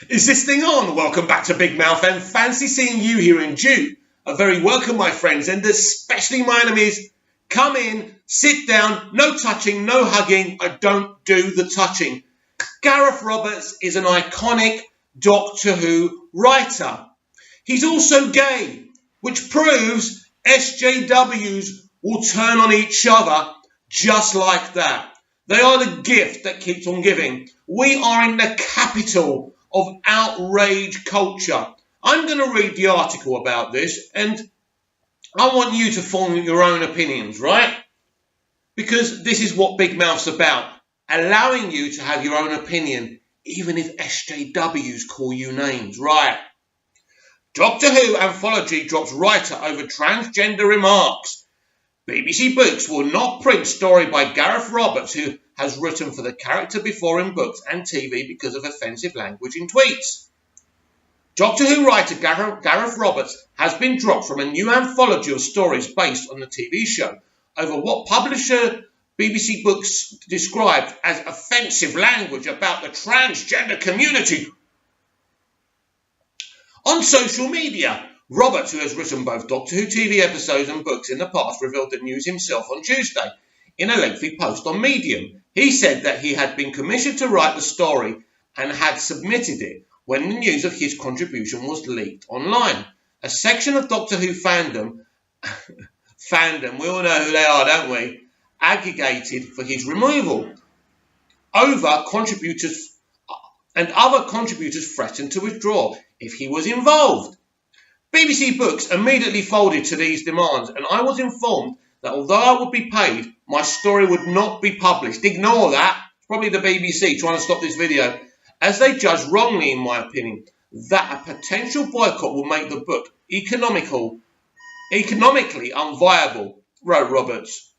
Is this thing on? Welcome back to Big Mouth, and fancy seeing you here in June. A very welcome, my friends, and especially my enemies. Come in, sit down, no touching, no hugging. I don't do the touching. Gareth Roberts is an iconic Doctor Who writer. He's also gay, which proves SJWs will turn on each other just like that. They are the gift that keeps on giving. We are in the capital of outrage culture. I'm going to read the article about this, and I want you to form your own opinions, right? Because this is what Big Mouth's about, allowing you to have your own opinion, even if SJWs call you names, right? Doctor Who Anthology drops writer over transgender remarks. BBC Books will not print story by Gareth Roberts, who has written for the character before in books and TV because of offensive language in tweets. Doctor Who writer Gareth Roberts has been dropped from a new anthology of stories based on the TV show over what publisher BBC Books described as offensive language about the transgender community. On social media, Roberts, who has written both Doctor Who TV episodes and books in the past, revealed the news himself on Tuesday in a lengthy post on Medium. He said that he had been commissioned to write the story and had submitted it when the news of his contribution was leaked online. A section of Doctor Who fandom, we all know who they are, don't we, agitated for his removal. Other contributors threatened to withdraw if he was involved. BBC Books immediately folded to these demands, and I was informed that although I would be paid, my story would not be published. Ignore that. It's probably the BBC trying to stop this video, as they judged wrongly, in my opinion, that a potential boycott will make the book economically unviable, wrote Roberts.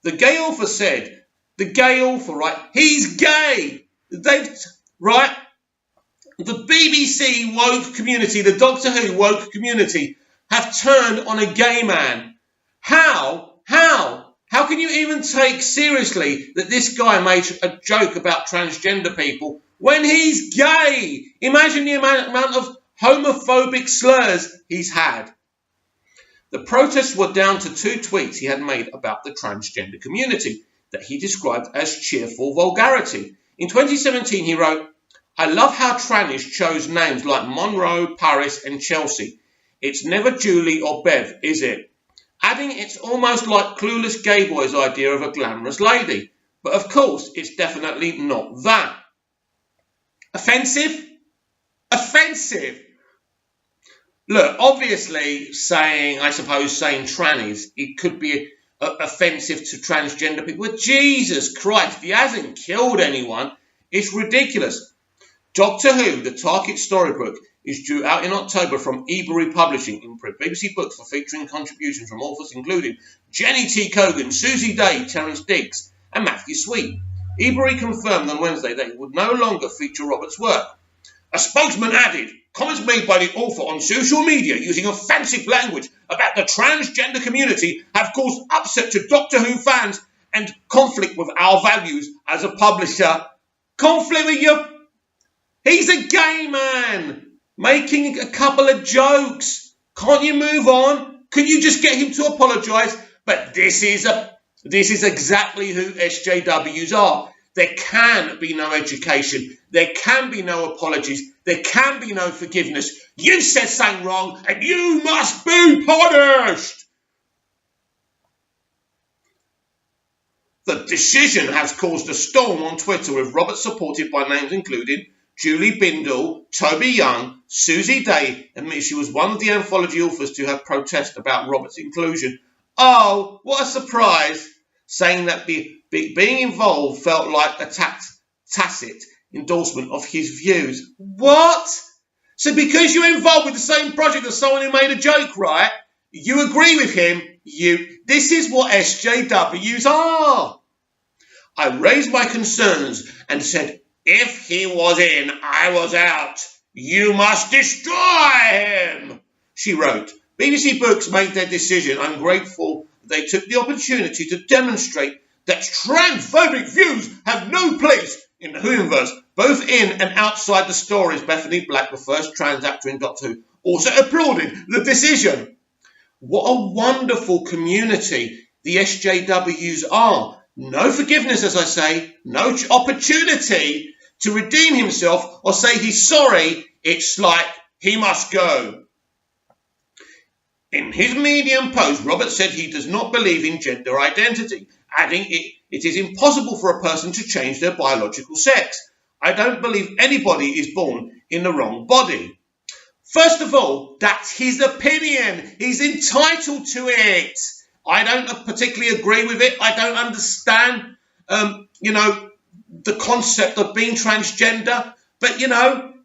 The gay author said, right? He's gay! Right? The BBC woke community, the Doctor Who woke community, have turned on a gay man. How can you even take seriously that this guy made a joke about transgender people when he's gay? Imagine the amount of homophobic slurs he's had. The protests were down to 2 tweets he had made about the transgender community that he described as cheerful vulgarity. In 2017, he wrote, "I love how trannies chose names like Monroe, Paris and Chelsea. It's never Julie or Bev, is it? Adding it's almost like clueless gay boy's idea of a glamorous lady. But of course, it's definitely not that." Offensive? Offensive! Look, obviously saying trannies, it could be offensive to transgender people. But Jesus Christ, he hasn't killed anyone. It's ridiculous. Doctor Who, the Target storybook, is due out in October from Ebury Publishing in print. BBC Books for featuring contributions from authors including Jenny T. Cogan, Susie Day, Terence Diggs and Matthew Sweet. Ebury confirmed on Wednesday that it would no longer feature Roberts' work. A spokesman added, comments made by the author on social media using offensive language about the transgender community have caused upset to Doctor Who fans and conflict with our values as a publisher. Conflict with you? He's a gay man making a couple of jokes. Can't you move on? Can you just get him to apologise? But this is exactly who SJWs are. There can be no education. There can be no apologies. There can be no forgiveness. You said something wrong and you must be punished. The decision has caused a storm on Twitter, with Roberts supported by names including Julie Bindel, Toby Young, Susie Day, and she was one of the anthology authors to have protested about Roberts' inclusion. Oh, what a surprise! Saying that being involved felt like a tacit endorsement of his views. What? So because you're involved with the same project as someone who made a joke, right? You agree with him? This is what SJWs are. I raised my concerns and said, if he was in, I was out. You must destroy him, she wrote. BBC Books made their decision. I'm grateful they took the opportunity to demonstrate that transphobic views have no place in the Whoviverse. Both in and outside the stories, Bethany Black, the first trans actor in Doctor Who, also applauded the decision. What a wonderful community the SJWs are. No forgiveness, as I say, no opportunity to redeem himself or say he's sorry. It's like he must go. In his Medium post, Robert said he does not believe in gender identity, adding it is impossible for a person to change their biological sex. I don't believe anybody is born in the wrong body. First of all, that's his opinion. He's entitled to it. I don't particularly agree with it. I don't understand, the concept of being transgender. But,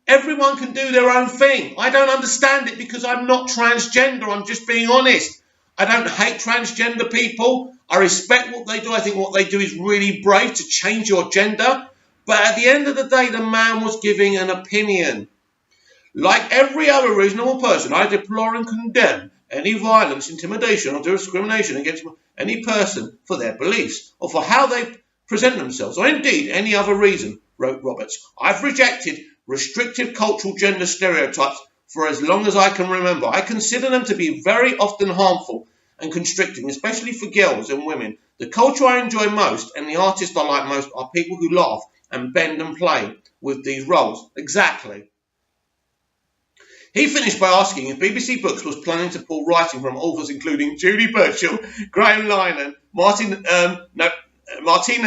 everyone can do their own thing. I don't understand it because I'm not transgender. I'm just being honest. I don't hate transgender people. I respect what they do. I think what they do is really brave to change your gender. But at the end of the day, the man was giving an opinion. Like every other reasonable person, I deplore and condemn any violence, intimidation, or discrimination against any person for their beliefs or for how they present themselves, or indeed any other reason, wrote Roberts. I've rejected restrictive cultural gender stereotypes for as long as I can remember. I consider them to be very often harmful and constricting, especially for girls and women. The culture I enjoy most and the artists I like most are people who laugh and bend and play with these roles. Exactly. He finished by asking if BBC Books was planning to pull writing from authors including Judy Burchill, Graham Linehan, Martina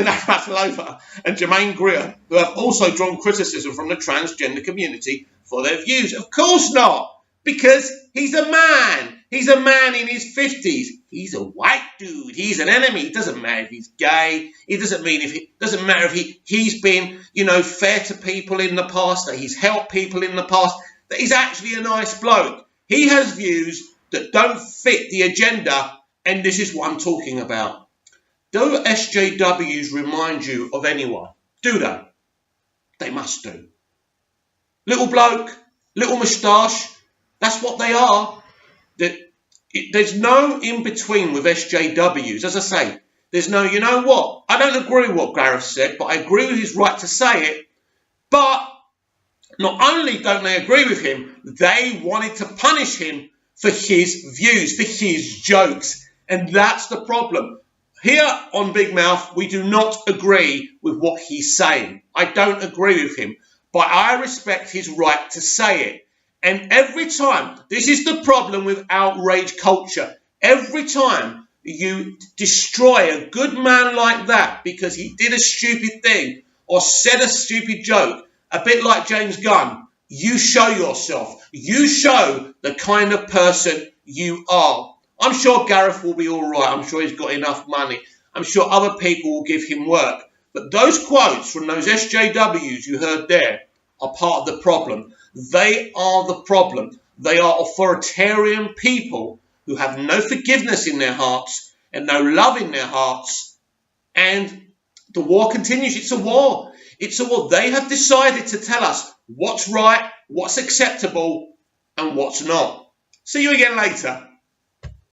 Navratilova and Germaine Greer, who have also drawn criticism from the transgender community for their views. Of course not, because he's a man. He's a man in his 50s. He's a white dude. He's an enemy. It doesn't matter if he's gay. It doesn't matter if he's been, fair to people in the past, that he's helped people in the past, that he's actually a nice bloke. He has views that don't fit the agenda, and this is what I'm talking about. Do SJWs remind you of anyone? Do they? They must do. Little bloke, little moustache, that's what they are. There's no in-between with SJWs. As I say, there's no, you know what? I don't agree with what Gareth said, but I agree with his right to say it. But not only don't they agree with him, they wanted to punish him for his views, for his jokes. And that's the problem. Here on Big Mouth, we do not agree with what he's saying. I don't agree with him, but I respect his right to say it. And every time, this is the problem with outrage culture. Every time you destroy a good man like that because he did a stupid thing or said a stupid joke, a bit like James Gunn, you show yourself. You show the kind of person you are. I'm sure Gareth will be all right. I'm sure he's got enough money. I'm sure other people will give him work. But those quotes from those SJWs you heard there are part of the problem. They are the problem. They are authoritarian people who have no forgiveness in their hearts and no love in their hearts. And the war continues. It's a war. It's a war. They have decided to tell us what's right, what's acceptable, and what's not. See you again later.